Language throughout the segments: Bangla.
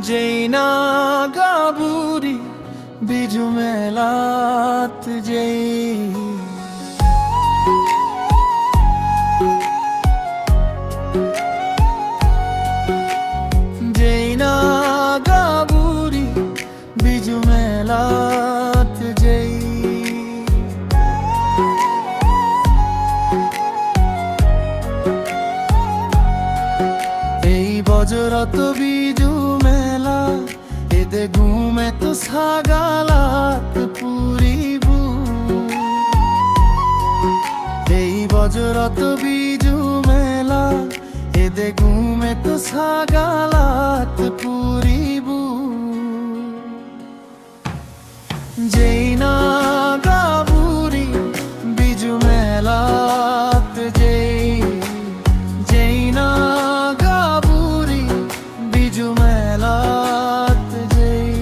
যেই না গাবুরি বিজু মেলাত যেই যেই না গাবুরি বিজু মেলাত যেই এই বজরত বিজু মেলা এতে ঘুমে তো সাগালাত পুরিবু এই বজরত বিজু মেলা এতে ঘুমে তো সাগালাত পুরিবু যেই না গাবুরি বিজু মেলাত যেই যেই না গাবুরি বিজু মেলাত যেই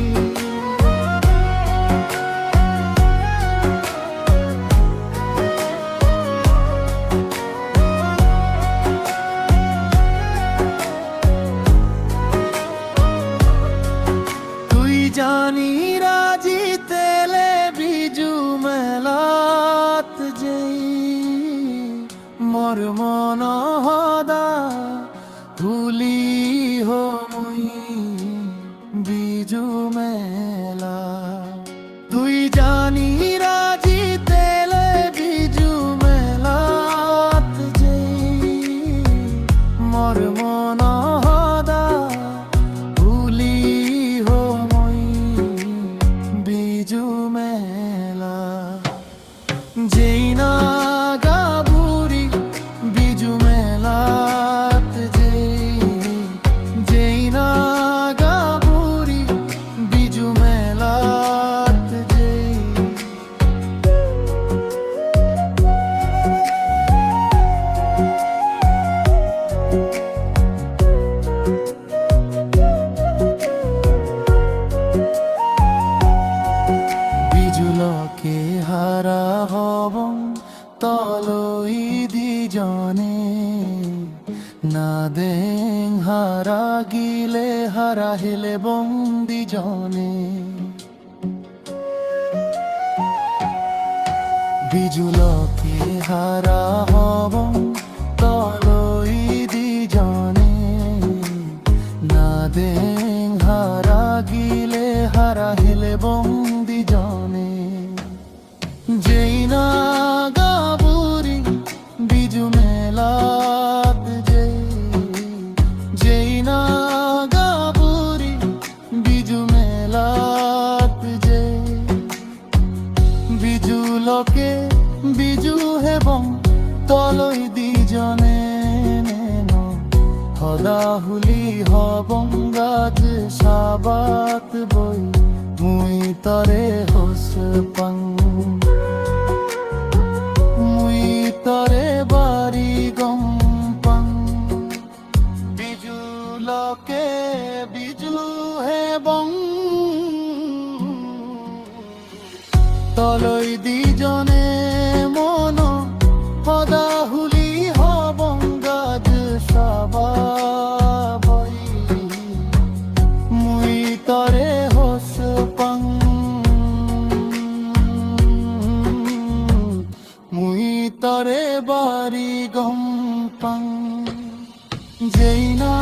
তুই জানি রাজি তেলে বিজু মেলাত যেই মোর মন হদা ভুলি হই বিজু মেলা তুই জানি রাজি তেলে বিজু মেলাত যেই মোর মন হদা ভুলি হই বিজু মেলা যেই না গাবুরি বিজু মেলাত যেই যেই না গাবুরি বিজু মেলাত যেই বিজুলকে হারা হবং তলই দিজনে না দেং হারা গিলে হারা হেলে বন্দি জনে বিজুলকে হারা হবং তলই দিজনে না দেং হারা গিলে হারা হেলে বন্দি জনে যেই না গাবুরি বিজু মেলাত যেই যেই না গাবুরি বিজু মেলাত যেই বিজু লোকে বিজু হেবং তলই দিজনে হদা হুলি হবং গাজ সাবাত বই মুই তরে হোস পাং মুই তরে বাড়ি গম পাং বিজু লোকে বিজু হেবং তলই দিজনে মন হদা হুলি হবং গাজ সাবা বই মুই তরে হোস পাং মুই তরে বাড়ি গম পাং যেই না